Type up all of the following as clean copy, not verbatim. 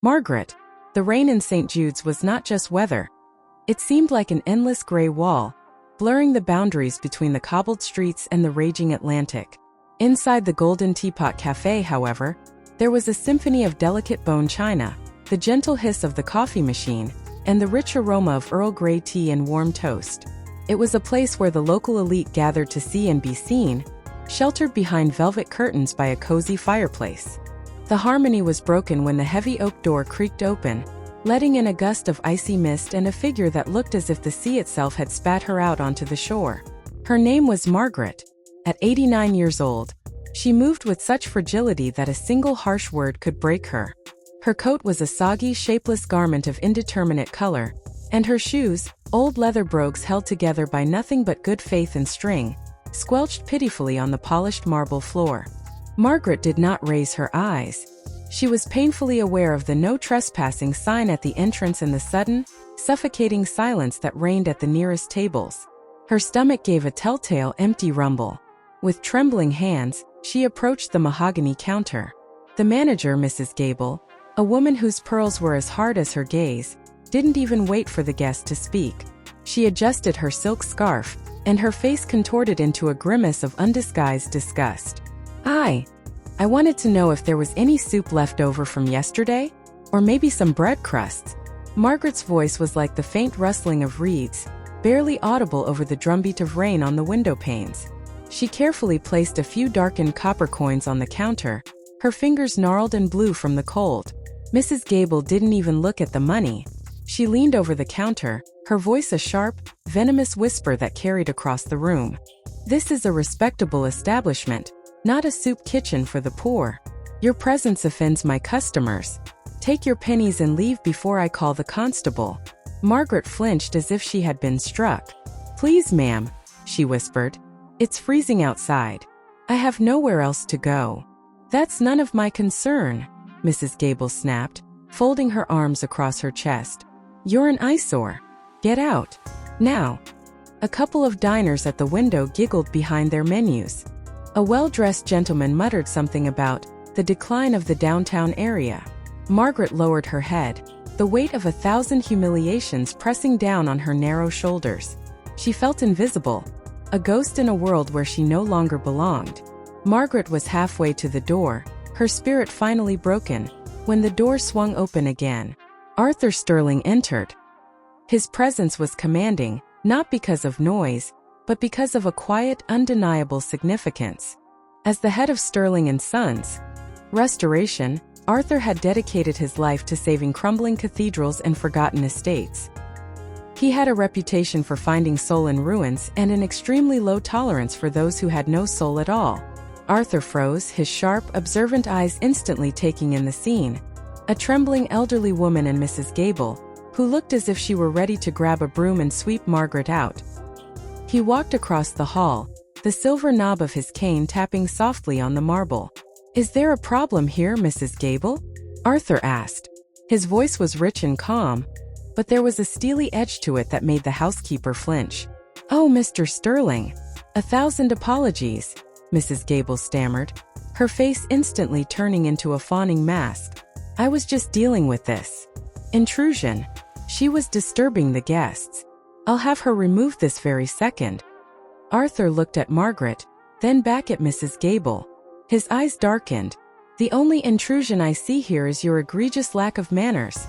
Margaret, the rain in St. Jude's was not just weather. It seemed like an endless gray wall, blurring the boundaries between the cobbled streets and the raging Atlantic. Inside the Golden Teapot Café, however, there was a symphony of delicate bone china, the gentle hiss of the coffee machine, and the rich aroma of Earl Grey tea and warm toast. It was a place where the local elite gathered to see and be seen, sheltered behind velvet curtains by a cozy fireplace. The harmony was broken when the heavy oak door creaked open, letting in a gust of icy mist and a figure that looked as if the sea itself had spat her out onto the shore. Her name was Margaret. At 89 years old, she moved with such fragility that a single harsh word could break her. Her coat was a soggy, shapeless garment of indeterminate color, and her shoes, old leather brogues held together by nothing but good faith and string, squelched pitifully on the polished marble floor. Margaret did not raise her eyes. She was painfully aware of the no trespassing sign at the entrance and the sudden, suffocating silence that reigned at the nearest tables. Her stomach gave a telltale empty rumble. With trembling hands, she approached the mahogany counter. The manager, Mrs. Gable, a woman whose pearls were as hard as her gaze, didn't even wait for the guest to speak. She adjusted her silk scarf, and her face contorted into a grimace of undisguised disgust. I wanted to know if there was any soup left over from yesterday, or maybe some bread crusts." Margaret's voice was like the faint rustling of reeds, barely audible over the drumbeat of rain on the window panes. She carefully placed a few darkened copper coins on the counter, her fingers gnarled and blue from the cold. Mrs. Gable didn't even look at the money. She leaned over the counter, her voice a sharp, venomous whisper that carried across the room. "This is a respectable establishment, not a soup kitchen for the poor. Your presence offends my customers. Take your pennies and leave before I call the constable." Margaret flinched as if she had been struck. "Please, ma'am," she whispered. "It's freezing outside. I have nowhere else to go." "That's none of my concern," Mrs. Gable snapped, folding her arms across her chest. "You're an eyesore. Get out. Now." A couple of diners at the window giggled behind their menus. A well-dressed gentleman muttered something about the decline of the downtown area. Margaret lowered her head, the weight of 1,000 humiliations pressing down on her narrow shoulders. She felt invisible, a ghost in a world where she no longer belonged. Margaret was halfway to the door, her spirit finally broken, when the door swung open again. Arthur Sterling entered. His presence was commanding, not because of noise, but because of a quiet, undeniable significance. As the head of Sterling and Sons Restoration, Arthur had dedicated his life to saving crumbling cathedrals and forgotten estates. He had a reputation for finding soul in ruins and an extremely low tolerance for those who had no soul at all. Arthur froze, his sharp, observant eyes instantly taking in the scene. A trembling elderly woman and Mrs. Gable, who looked as if she were ready to grab a broom and sweep Margaret out. He walked across the hall, the silver knob of his cane tapping softly on the marble. "Is there a problem here, Mrs. Gable?" Arthur asked. His voice was rich and calm, but there was a steely edge to it that made the housekeeper flinch. "Oh, Mr. Sterling. 1,000 apologies," Mrs. Gable stammered, her face instantly turning into a fawning mask. "I was just dealing with this intrusion. She was disturbing the guests. I'll have her removed this very second." Arthur looked at Margaret, then back at Mrs. Gable. His eyes darkened. "The only intrusion I see here is your egregious lack of manners,"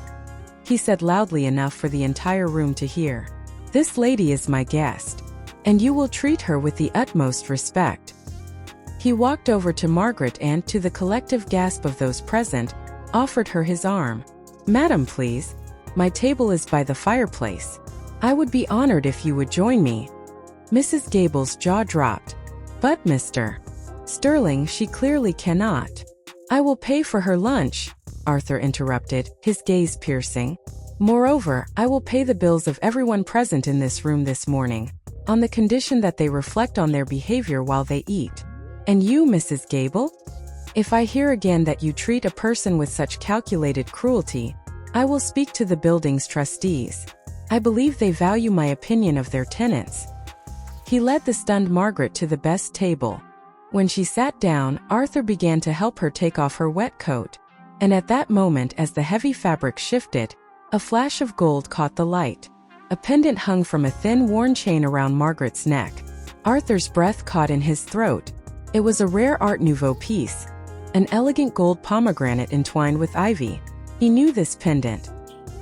he said loudly enough for the entire room to hear. "This lady is my guest, and you will treat her with the utmost respect." He walked over to Margaret and, to the collective gasp of those present, offered her his arm. "Madam, please. My table is by the fireplace. I would be honored if you would join me." Mrs. Gable's jaw dropped. "But Mr. Sterling, she clearly cannot." "I will pay for her lunch," Arthur interrupted, his gaze piercing. "Moreover, I will pay the bills of everyone present in this room this morning, on the condition that they reflect on their behavior while they eat. And you, Mrs. Gable? If I hear again that you treat a person with such calculated cruelty, I will speak to the building's trustees. I believe they value my opinion of their tenants." He led the stunned Margaret to the best table. When she sat down, Arthur began to help her take off her wet coat. And at that moment, as the heavy fabric shifted, a flash of gold caught the light. A pendant hung from a thin, worn chain around Margaret's neck. Arthur's breath caught in his throat. It was a rare Art Nouveau piece, an elegant gold pomegranate entwined with ivy. He knew this pendant.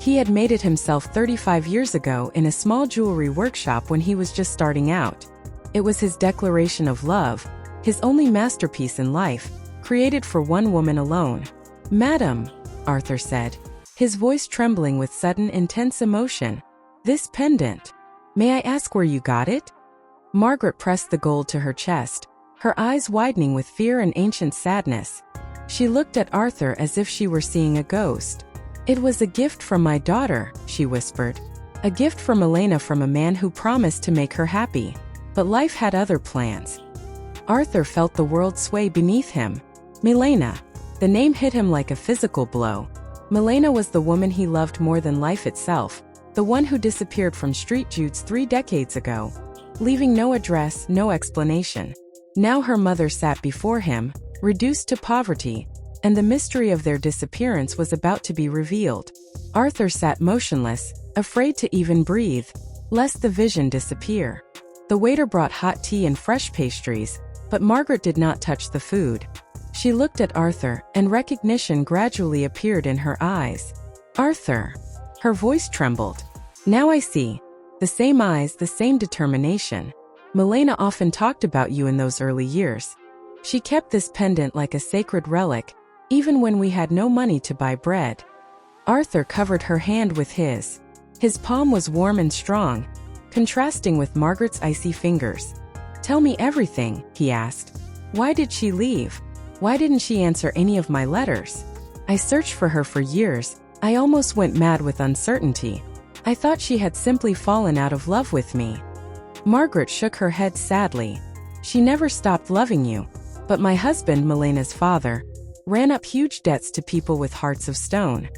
He had made it himself 35 years ago in a small jewelry workshop when he was just starting out. It was his declaration of love, his only masterpiece in life, created for one woman alone. "Madam," Arthur said, his voice trembling with sudden intense emotion. "This pendant. May I ask where you got it?" Margaret pressed the gold to her chest, her eyes widening with fear and ancient sadness. She looked at Arthur as if she were seeing a ghost. "It was a gift from my daughter," she whispered. "A gift from Milena, from a man who promised to make her happy. But life had other plans." Arthur felt the world sway beneath him. Milena. The name hit him like a physical blow. Milena was the woman he loved more than life itself, the one who disappeared from Street Jude's 3 decades ago, leaving no address, no explanation. Now her mother sat before him, reduced to poverty, and the mystery of their disappearance was about to be revealed. Arthur sat motionless, afraid to even breathe, lest the vision disappear. The waiter brought hot tea and fresh pastries, but Margaret did not touch the food. She looked at Arthur, and recognition gradually appeared in her eyes. "Arthur." Her voice trembled. "Now I see. The same eyes, the same determination. Milena often talked about you in those early years. She kept this pendant like a sacred relic, even when we had no money to buy bread." Arthur covered her hand with his. His palm was warm and strong, contrasting with Margaret's icy fingers. "Tell me everything," he asked. "Why did she leave? Why didn't she answer any of my letters? I searched for her for years. I almost went mad with uncertainty. I thought she had simply fallen out of love with me." Margaret shook her head sadly. "She never stopped loving you. But my husband, Milena's father, ran up huge debts to people with hearts of stone.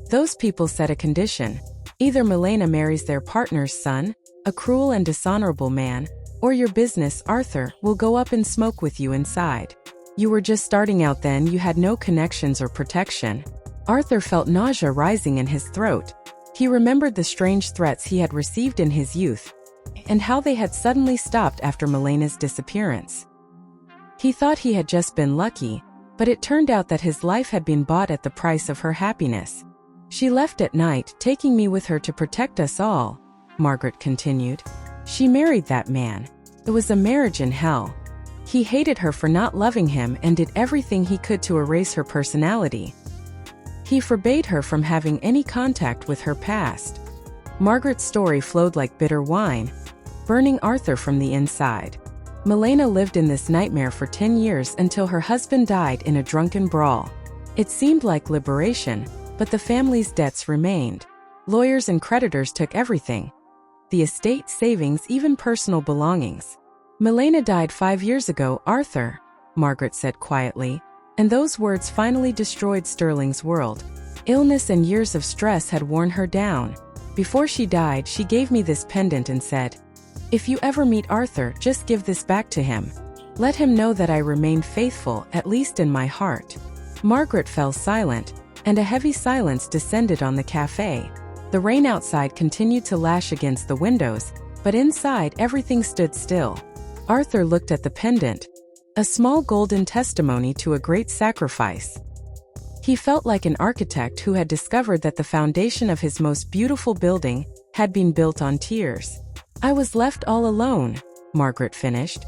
Those people set a condition. Either Milena marries their partner's son, a cruel and dishonorable man, or your business, Arthur, will go up in smoke with you inside. You were just starting out then, you had no connections or protection." Arthur felt nausea rising in his throat. He remembered the strange threats he had received in his youth, and how they had suddenly stopped after Milena's disappearance. He thought he had just been lucky, but it turned out that his life had been bought at the price of her happiness. "She left at night, taking me with her to protect us all," Margaret continued. "She married that man. It was a marriage in hell. He hated her for not loving him and did everything he could to erase her personality. He forbade her from having any contact with her past." Margaret's story flowed like bitter wine, burning Arthur from the inside. Milena lived in this nightmare for 10 years until her husband died in a drunken brawl. It seemed like liberation, but the family's debts remained. Lawyers and creditors took everything. The estate, savings, even personal belongings. "Milena died 5 years ago, Arthur," Margaret said quietly, and those words finally destroyed Sterling's world. Illness and years of stress had worn her down. "Before she died, she gave me this pendant and said, 'If you ever meet Arthur, just give this back to him. Let him know that I remain faithful, at least in my heart.'" Margaret fell silent, and a heavy silence descended on the café. The rain outside continued to lash against the windows, but inside everything stood still. Arthur looked at the pendant, a small golden testimony to a great sacrifice. He felt like an architect who had discovered that the foundation of his most beautiful building had been built on tears. "I was left all alone," Margaret finished.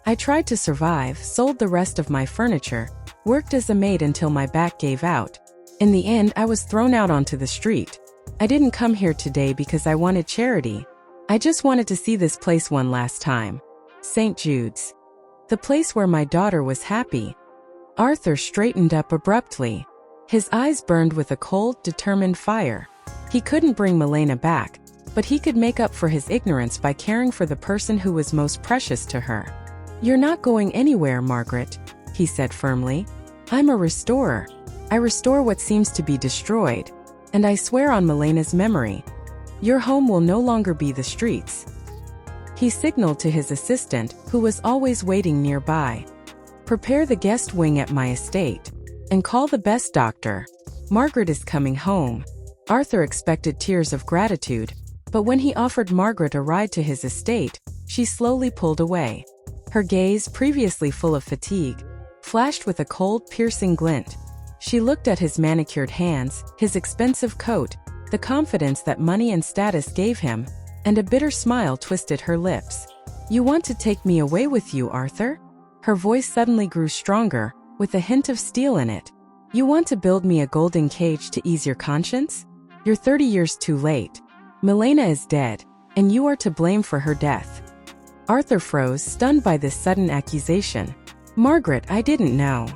"I tried to survive, sold the rest of my furniture, worked as a maid until my back gave out. In the end, I was thrown out onto the street. I didn't come here today because I wanted charity. I just wanted to see this place one last time. St. Jude's. The place where my daughter was happy." Arthur straightened up abruptly. His eyes burned with a cold, determined fire. He couldn't bring Milena back, but he could make up for his ignorance by caring for the person who was most precious to her. "You're not going anywhere, Margaret," he said firmly. "I'm a restorer. I restore what seems to be destroyed, and I swear on Milena's memory. Your home will no longer be the streets." He signaled to his assistant, who was always waiting nearby. "Prepare the guest wing at my estate, and call the best doctor." Margaret is coming home." Arthur expected tears of gratitude, but when he offered Margaret a ride to his estate, she slowly pulled away. Her gaze, previously full of fatigue, flashed with a cold, piercing glint. She looked at his manicured hands, his expensive coat, the confidence that money and status gave him, and a bitter smile twisted her lips. "You want to take me away with you, Arthur?" Her voice suddenly grew stronger, with a hint of steel in it. "You want to build me a golden cage to ease your conscience? You're 30 years too late. Milena is dead, and you are to blame for her death." Arthur froze, stunned by this sudden accusation. "Margaret, I didn't know.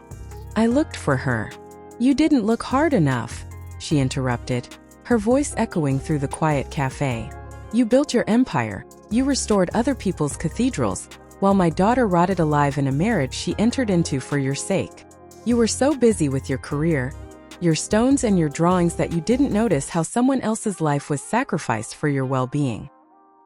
I looked for her." "You didn't look hard enough," she interrupted, her voice echoing through the quiet cafe. "You built your empire, you restored other people's cathedrals, while my daughter rotted alive in a marriage she entered into for your sake. You were so busy with your career, your stones and your drawings that you didn't notice how someone else's life was sacrificed for your well-being."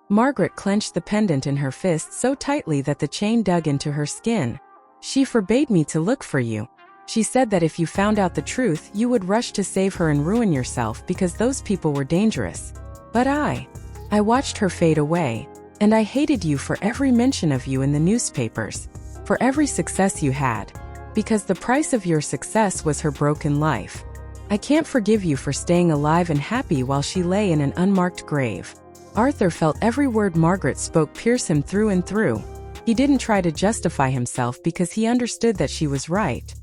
Margaret clenched the pendant in her fist so tightly that the chain dug into her skin. "She forbade me to look for you. She said that if you found out the truth, you would rush to save her and ruin yourself because those people were dangerous. But I watched her fade away, and I hated you for every mention of you in the newspapers, for every success you had, because the price of your success was her broken life. I can't forgive you for staying alive and happy while she lay in an unmarked grave." Arthur felt every word Margaret spoke pierce him through and through. He didn't try to justify himself because he understood that she was right.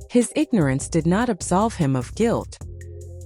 His ignorance did not absolve him of guilt.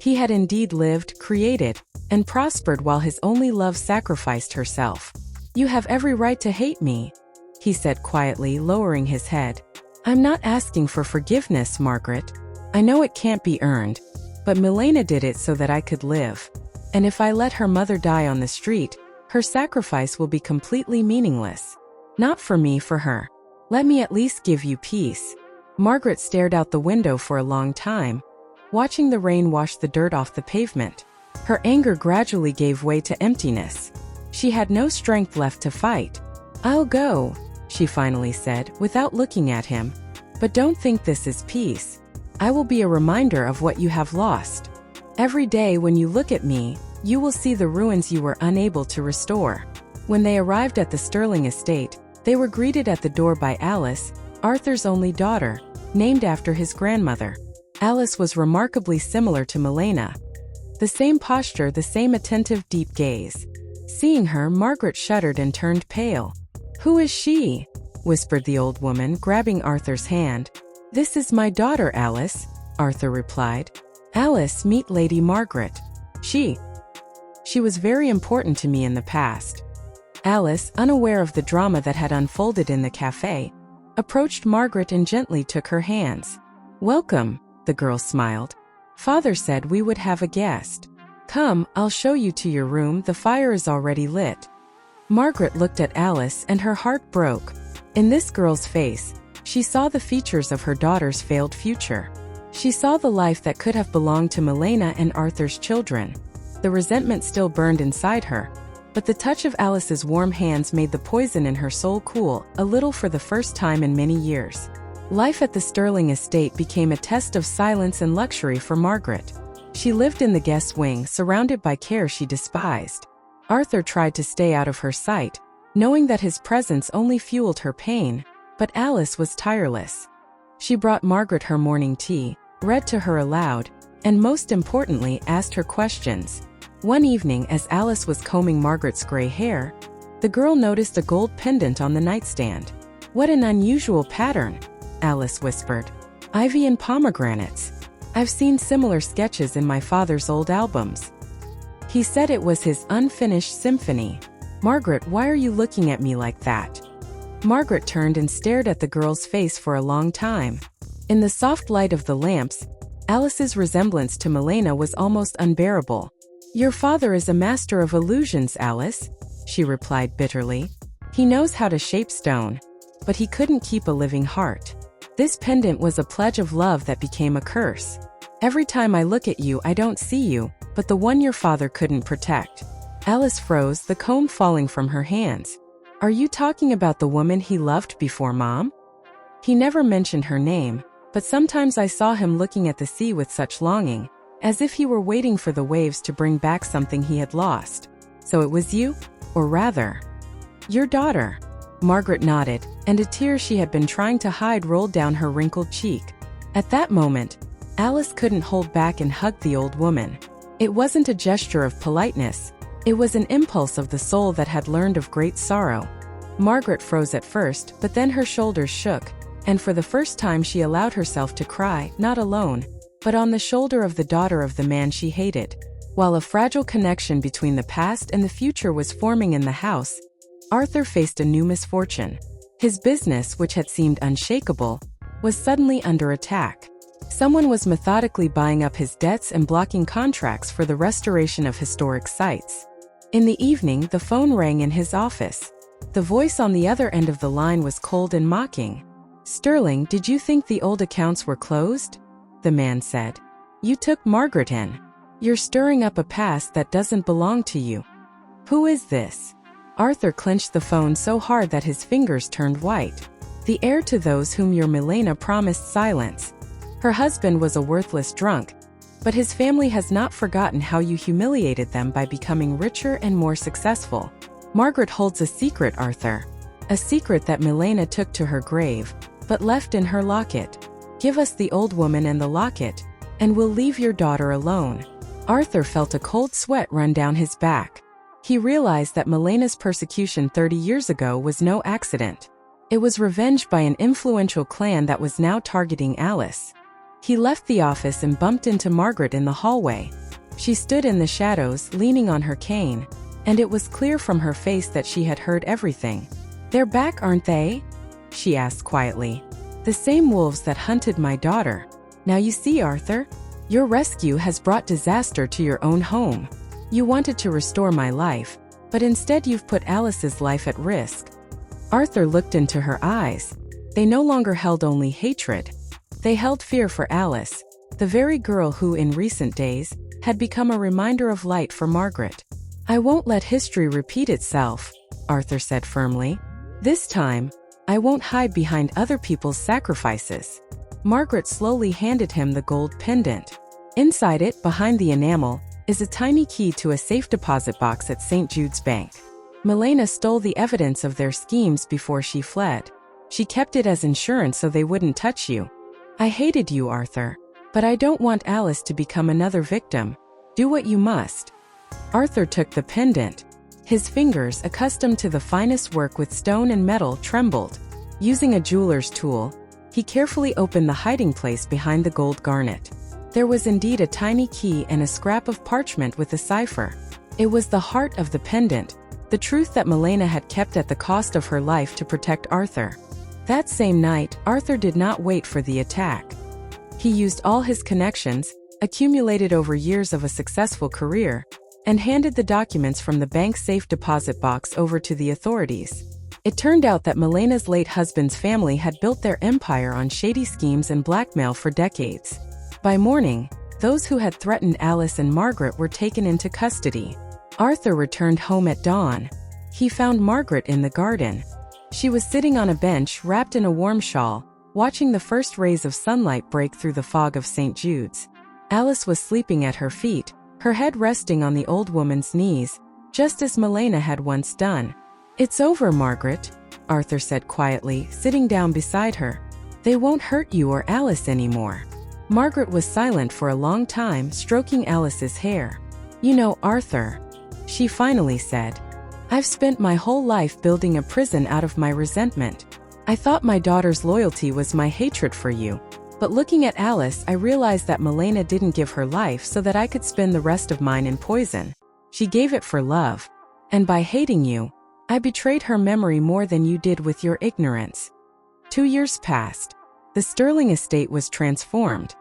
He had indeed lived, created, and prospered while his only love sacrificed herself. "You have every right to hate me," he said quietly, lowering his head. "I'm not asking for forgiveness, Margaret. I know it can't be earned, but Milena did it so that I could live. And if I let her mother die on the street, her sacrifice will be completely meaningless. Not for me, for her. Let me at least give you peace." Margaret stared out the window for a long time, watching the rain wash the dirt off the pavement. Her anger gradually gave way to emptiness. She had no strength left to fight. "I'll go," she finally said, without looking at him. "But don't think this is peace. I will be a reminder of what you have lost. Every day when you look at me, you will see the ruins you were unable to restore." When they arrived at the Sterling estate, they were greeted at the door by Alice, Arthur's only daughter, named after his grandmother. Alice was remarkably similar to Milena. The same posture, the same attentive, deep gaze. Seeing her, Margaret shuddered and turned pale. "Who is she?" whispered the old woman, grabbing Arthur's hand. "This is my daughter, Alice," Arthur replied. "Alice, meet Lady Margaret. She was very important to me in the past." Alice, unaware of the drama that had unfolded in the cafe, approached Margaret and gently took her hands. "Welcome," the girl smiled. "Father said we would have a guest. Come, I'll show you to your room, the fire is already lit." Margaret looked at Alice and her heart broke. In this girl's face, she saw the features of her daughter's failed future. She saw the life that could have belonged to Milena and Arthur's children. The resentment still burned inside her, but the touch of Alice's warm hands made the poison in her soul cool, a little for the first time in many years. Life at the Sterling estate became a test of silence and luxury for Margaret. She lived in the guest wing, surrounded by care she despised. Arthur tried to stay out of her sight, knowing that his presence only fueled her pain, but Alice was tireless. She brought Margaret her morning tea, read to her aloud, and most importantly, asked her questions. One evening, as Alice was combing Margaret's gray hair, the girl noticed a gold pendant on the nightstand. "What an unusual pattern," Alice whispered. "Ivy and pomegranates. I've seen similar sketches in my father's old albums. He said it was his unfinished symphony." "Margaret, why are you looking at me like that?" Margaret turned and stared at the girl's face for a long time. In the soft light of the lamps, Alice's resemblance to Milena was almost unbearable. "Your father is a master of illusions, Alice," she replied bitterly. "He knows how to shape stone, but he couldn't keep a living heart. This pendant was a pledge of love that became a curse. Every time I look at you, I don't see you, but the one your father couldn't protect." Alice froze, the comb falling from her hands. "Are you talking about the woman he loved before, Mom?" He never mentioned her name, but sometimes I saw him looking at the sea with such longing, as if he were waiting for the waves to bring back something he had lost. So it was you? Or rather, your daughter. Margaret nodded, and a tear she had been trying to hide rolled down her wrinkled cheek. At that moment, Alice couldn't hold back and hugged the old woman. It wasn't a gesture of politeness. It was an impulse of the soul that had learned of great sorrow. Margaret froze at first, but then her shoulders shook, and for the first time she allowed herself to cry, not alone, but on the shoulder of the daughter of the man she hated. While a fragile connection between the past and the future was forming in the house, Arthur faced a new misfortune. His business, which had seemed unshakable, was suddenly under attack. Someone was methodically buying up his debts and blocking contracts for the restoration of historic sites. In the evening, the phone rang in his office. The voice on the other end of the line was cold and mocking. "Sterling, did you think the old accounts were closed?" the man said. "You took Margaret in. You're stirring up a past that doesn't belong to you." "Who is this?" Arthur clenched the phone so hard that his fingers turned white. "The heir to those whom your Milena promised silence. Her husband was a worthless drunk, but his family has not forgotten how you humiliated them by becoming richer and more successful. Margaret holds a secret, Arthur. A secret that Milena took to her grave, but left in her locket. Give us the old woman and the locket, and we'll leave your daughter alone." Arthur felt a cold sweat run down his back. He realized that Milena's persecution 30 years ago was no accident. It was revenge by an influential clan that was now targeting Alice. He left the office and bumped into Margaret in the hallway. She stood in the shadows, leaning on her cane, and it was clear from her face that she had heard everything. "They're back, aren't they?" she asked quietly. "The same wolves that hunted my daughter. Now you see, Arthur, your rescue has brought disaster to your own home. You wanted to restore my life, but instead you've put Alice's life at risk." Arthur looked into her eyes. They no longer held only hatred. They held fear for Alice, the very girl who, in recent days, had become a reminder of light for Margaret. "I won't let history repeat itself," Arthur said firmly. "This time, I won't hide behind other people's sacrifices." Margaret slowly handed him the gold pendant. Inside it, behind the enamel, is a tiny key to a safe deposit box at St. Jude's Bank. Milena stole the evidence of their schemes before she fled. She kept it as insurance so they wouldn't touch you. "I hated you, Arthur, but I don't want Alice to become another victim. Do what you must." Arthur took the pendant. His fingers, accustomed to the finest work with stone and metal, trembled. Using a jeweler's tool, he carefully opened the hiding place behind the gold garnet. There was indeed a tiny key and a scrap of parchment with a cipher. It was the heart of the pendant, the truth that Milena had kept at the cost of her life to protect Arthur. That same night, Arthur did not wait for the attack. He used all his connections, accumulated over years of a successful career, and handed the documents from the bank's safe deposit box over to the authorities. It turned out that Milena's late husband's family had built their empire on shady schemes and blackmail for decades. By morning, those who had threatened Alice and Margaret were taken into custody. Arthur returned home at dawn. He found Margaret in the garden. She was sitting on a bench wrapped in a warm shawl, watching the first rays of sunlight break through the fog of St. Jude's. Alice was sleeping at her feet, her head resting on the old woman's knees, just as Milena had once done. "It's over, Margaret," Arthur said quietly, sitting down beside her. "They won't hurt you or Alice anymore." Margaret was silent for a long time, stroking Alice's hair. "You know, Arthur," she finally said, "I've spent my whole life building a prison out of my resentment. I thought my daughter's loyalty was my hatred for you. But looking at Alice, I realized that Milena didn't give her life so that I could spend the rest of mine in poison. She gave it for love. And by hating you, I betrayed her memory more than you did with your ignorance." 2 years passed. The Sterling estate was transformed.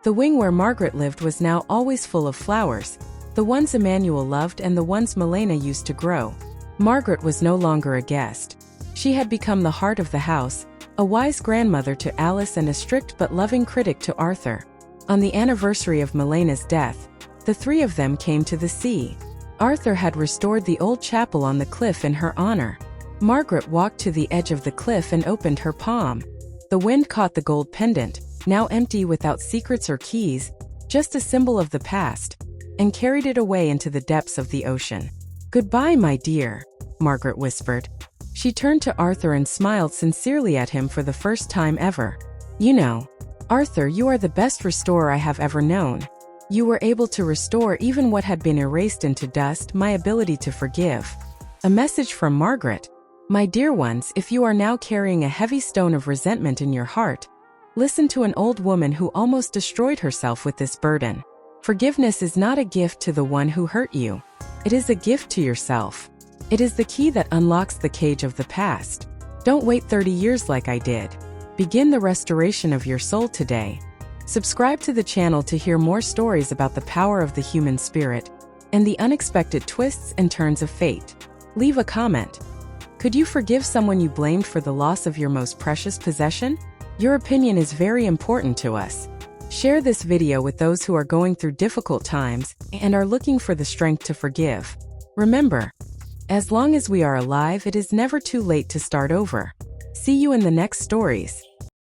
The wing where Margaret lived was now always full of flowers, the ones Emmanuel loved and the ones Milena used to grow. Margaret was no longer a guest. She had become the heart of the house, a wise grandmother to Alice and a strict but loving critic to Arthur. On the anniversary of Milena's death, the three of them came to the sea. Arthur had restored the old chapel on the cliff in her honor. Margaret walked to the edge of the cliff and opened her palm. The wind caught the gold pendant, now empty without secrets or keys, just a symbol of the past, and carried it away into the depths of the ocean. "Goodbye, my dear," Margaret whispered. She turned to Arthur and smiled sincerely at him for the first time ever. "You know, Arthur, you are the best restorer I have ever known. You were able to restore even what had been erased into dust, my ability to forgive." A message from Margaret. "My dear ones, if you are now carrying a heavy stone of resentment in your heart, listen to an old woman who almost destroyed herself with this burden. Forgiveness is not a gift to the one who hurt you. It is a gift to yourself. It is the key that unlocks the cage of the past. Don't wait 30 years like I did. Begin the restoration of your soul today." Subscribe to the channel to hear more stories about the power of the human spirit and the unexpected twists and turns of fate. Leave a comment. Could you forgive someone you blamed for the loss of your most precious possession? Your opinion is very important to us. Share this video with those who are going through difficult times and are looking for the strength to forgive. Remember, as long as we are alive, it is never too late to start over. See you in the next stories.